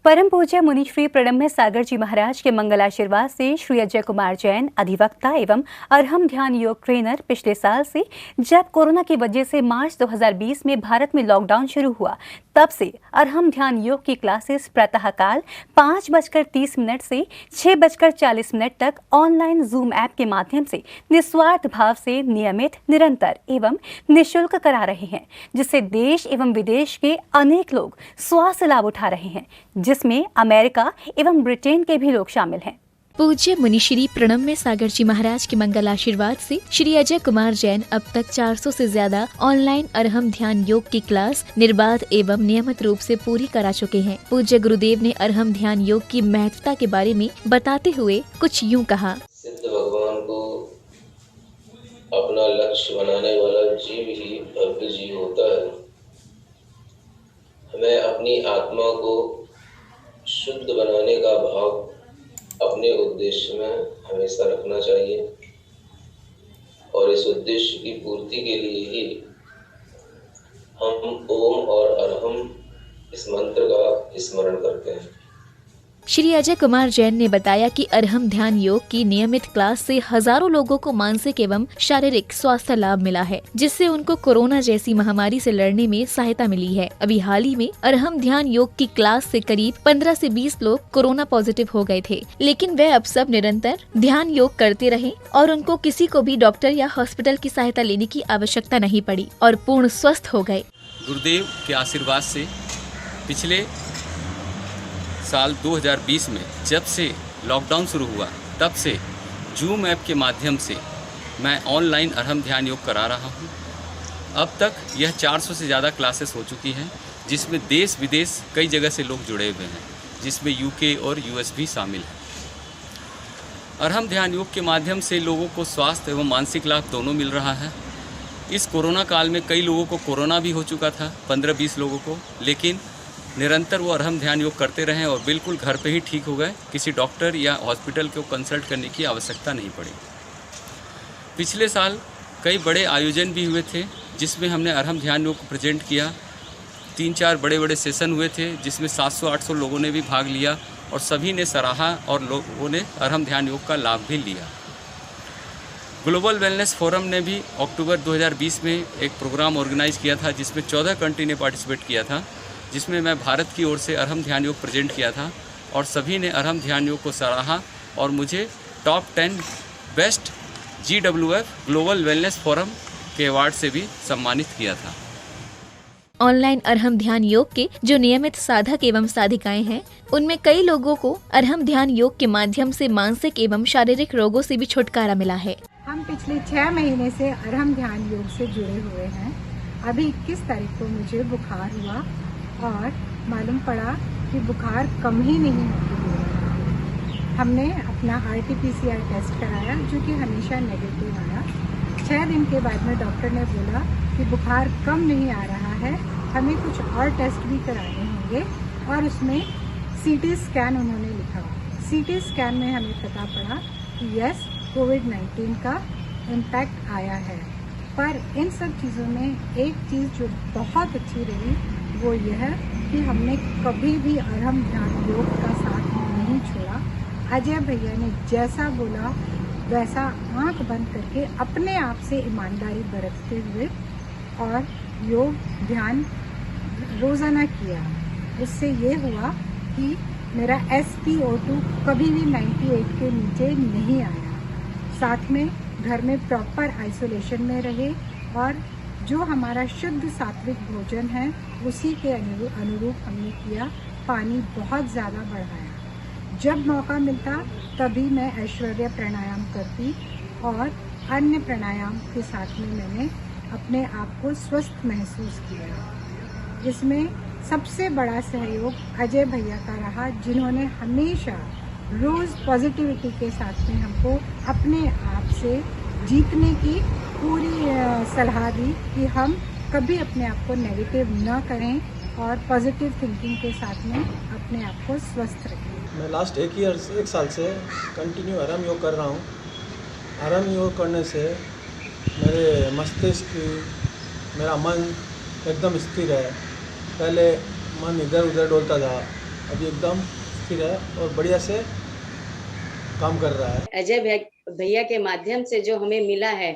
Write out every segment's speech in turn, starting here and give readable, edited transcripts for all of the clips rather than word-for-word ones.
परम पूज्य मुनि श्री प्रणम्य सागर जी महाराज के मंगलाशीर्वाद से श्री अजय कुमार जैन, अधिवक्ता एवं अरहम ध्यान योग ट्रेनर, पिछले साल से जब कोरोना की वजह से मार्च 2020 में भारत में लॉकडाउन शुरू हुआ, तब से अरहम ध्यान योग की क्लासेस प्रातःकाल 5:30 से 6:40 तक ऑनलाइन जूम ऐप के माध्यम से निस्वार्थ भाव से नियमित, निरंतर एवं निःशुल्क करा रहे हैं, जिससे देश एवं विदेश के अनेक लोग स्वास्थ्य लाभ उठा रहे हैं, जिसमें अमेरिका एवं ब्रिटेन के भी लोग शामिल हैं। पूज्य मुनि श्री प्रणम्य सागर जी महाराज के मंगल आशीर्वाद से श्री अजय कुमार जैन अब तक 400 से ज्यादा ऑनलाइन अरहम ध्यान योग की क्लास निर्बाध एवं नियमित रूप से पूरी करा चुके हैं। पूज्य गुरुदेव ने अरहम ध्यान योग की महत्वता के बारे में बताते हुए कुछ यूं कहा। सिद्ध भगवान को अपना लक्ष्य बनाने वाला जीव ही भव्य जीव होता है। हमें अपनी आत्मा को शुद्ध बनाने का भाव अपने उद्देश्य में हमेशा रखना चाहिए और इस उद्देश्य की पूर्ति के लिए ही हम ओम और अरहम इस मंत्र का स्मरण करते हैं। श्री अजय कुमार जैन ने बताया कि अरहम ध्यान योग की नियमित क्लास से हजारों लोगों को मानसिक एवं शारीरिक स्वास्थ्य लाभ मिला है, जिससे उनको कोरोना जैसी महामारी से लड़ने में सहायता मिली है। अभी हाल ही में अरहम ध्यान योग की क्लास से करीब 15 से 20 लोग कोरोना पॉजिटिव हो गए थे, लेकिन वे अब सब निरंतर ध्यान योग करते रहे और उनको किसी को भी डॉक्टर या हॉस्पिटल की सहायता लेने की आवश्यकता नहीं पड़ी और पूर्ण स्वस्थ हो गए। गुरुदेव के आशीर्वाद से पिछले साल 2020 में जब से लॉकडाउन शुरू हुआ, तब से जूम ऐप के माध्यम से मैं ऑनलाइन अरहम ध्यान योग करा रहा हूँ। अब तक यह 400 से ज़्यादा क्लासेस हो चुकी हैं, जिसमें देश विदेश कई जगह से लोग जुड़े हुए हैं, जिसमें यूके और यूएस भी शामिल है। अरहम ध्यान योग के माध्यम से लोगों को स्वास्थ्य एवं मानसिक लाभ दोनों मिल रहा है। इस कोरोना काल में कई लोगों को कोरोना भी हो चुका था, 15-20 लोगों को, लेकिन निरंतर वो अरहम ध्यान योग करते रहे और बिल्कुल घर पे ही ठीक हो गए। किसी डॉक्टर या हॉस्पिटल को कंसल्ट करने की आवश्यकता नहीं पड़ी। पिछले साल कई बड़े आयोजन भी हुए थे, जिसमें हमने अरहम ध्यान योग को प्रेजेंट किया। 3-4 बड़े सेशन हुए थे, जिसमें 700-800 लोगों ने भी भाग लिया और सभी ने सराहा और लोगों ने अरहम ध्यान योग का लाभ भी लिया। ग्लोबल वेलनेस फोरम ने भी अक्टूबर 2020 में एक प्रोग्राम ऑर्गेनाइज किया था, जिसमें 14 कंट्री ने पार्टिसिपेट किया था, जिसमें मैं भारत की ओर से अरहम ध्यान योग प्रेजेंट किया था और सभी ने अरहम ध्यान योग को सराहा और मुझे top 10 best GWF global wellness forum के अवार्ड से भी सम्मानित किया था। ऑनलाइन अरहम ध्यान योग के जो नियमित साधक एवं साधिकाएं हैं, उनमें कई लोगों को अरहम ध्यान योग के माध्यम से मानसिक एवं शारीरिक रोगों से भी छुटकारा मिला है। हम पिछले 6 महीने से अरहम ध्यान योग से जुड़े हुए हैं। अभी 21 तारीख को मुझे बुखार हुआ और मालूम पड़ा कि बुखार कम ही नहीं होती। हमने अपना RT-PCR टेस्ट कराया, जो कि हमेशा नेगेटिव आया। 6 दिन के बाद में डॉक्टर ने बोला कि बुखार कम नहीं आ रहा है, हमें कुछ और टेस्ट भी कराने होंगे और उसमें CT स्कैन उन्होंने लिखा। CT स्कैन में हमें पता पड़ा कि यस, कोविड-19 का इम्पैक्ट आया है। पर इन सब चीज़ों में एक चीज़ जो बहुत अच्छी रही, वो यह कि हमने कभी भी अरहम ध्यान योग का साथ नहीं छोड़ा। अजय भैया ने जैसा बोला वैसा आंख बंद करके अपने आप से ईमानदारी बरतते हुए और योग ध्यान रोज़ाना किया। उससे ये हुआ कि मेरा SpO2 कभी भी 98 के नीचे नहीं आया। साथ में घर में प्रॉपर आइसोलेशन में रहे और जो हमारा शुद्ध सात्विक भोजन है उसी के अनुरूप हमने किया। पानी बहुत ज़्यादा बढ़ाया। जब मौका मिलता तभी मैं ऐश्वर्य प्राणायाम करती और अन्य प्राणायाम के साथ में मैंने अपने आप को स्वस्थ महसूस किया। इसमें सबसे बड़ा सहयोग अजय भैया का रहा, जिन्होंने हमेशा रोज़ पॉजिटिविटी के साथ में हमको अपने आप से जीतने की पूरी सलाह दी कि हम कभी अपने आप को नेगेटिव न करें और पॉजिटिव थिंकिंग के साथ में अपने आप को स्वस्थ रखें। मैं लास्ट 1 साल से कंटिन्यू अरहम योग कर रहा हूँ। अरहम योग करने से मेरे मस्तिष्क, मेरा मन एकदम स्थिर है। पहले मन इधर उधर डोलता था, अभी एकदम स्थिर है और बढ़िया से काम कर रहा है। अजय भैया के माध्यम से जो हमें मिला है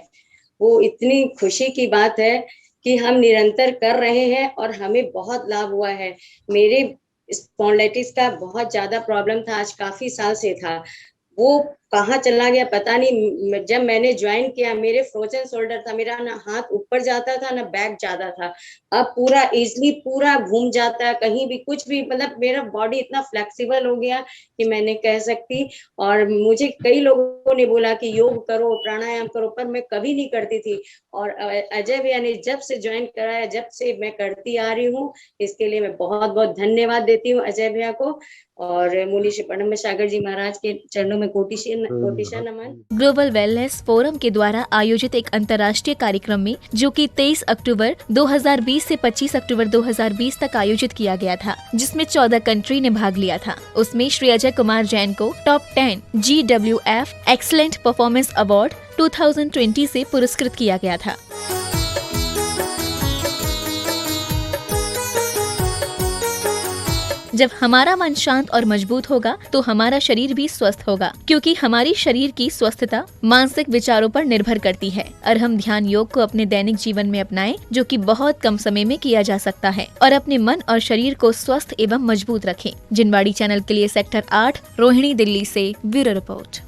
वो इतनी खुशी की बात है कि हम निरंतर कर रहे हैं और हमें बहुत लाभ हुआ है। मेरे स्पॉन्डिलाइटिस का बहुत ज्यादा प्रॉब्लम था, आज काफी साल से था, वो कहाँ चला गया पता नहीं। जब मैंने ज्वाइन किया मेरे फ्रोजन शोल्डर था, मेरा ना हाथ ऊपर जाता था ना बैक जाता था, अब पूरा इजली पूरा घूम जाता है, कहीं भी कुछ भी, मतलब मेरा बॉडी इतना फ्लेक्सिबल हो गया कि मैं नहीं कह सकती। और मुझे कई लोगों ने बोला कि योग करो, प्राणायाम करो, पर मैं कभी नहीं करती थी। और अजय भैया ने जब से ज्वाइन कराया, जब से मैं करती आ रही हूँ, इसके लिए मैं बहुत बहुत धन्यवाद देती हूँ अजय भैया को। और मुनि श्री प्रणम्य सागर जी महाराज के चरणों में कोटिशा नमन। ग्लोबल वेलनेस फोरम के द्वारा आयोजित एक अंतर्राष्ट्रीय कार्यक्रम में, जो कि 23 अक्टूबर 2020 से 25 अक्टूबर 2020 तक आयोजित किया गया था, जिसमें 14 कंट्री ने भाग लिया था। उसमें श्री अजय कुमार जैन को top 10 GWF excellent performance award 2020 से पुरस्कृत किया गया था। जब हमारा मन शांत और मजबूत होगा तो हमारा शरीर भी स्वस्थ होगा, क्योंकि हमारी शरीर की स्वस्थता मानसिक विचारों पर निर्भर करती है। और हम ध्यान योग को अपने दैनिक जीवन में अपनाएं, जो कि बहुत कम समय में किया जा सकता है, और अपने मन और शरीर को स्वस्थ एवं मजबूत रखें। जिनवाड़ी चैनल के लिए सेक्टर 8 रोहिणी, दिल्ली से ब्यूरो रिपोर्ट।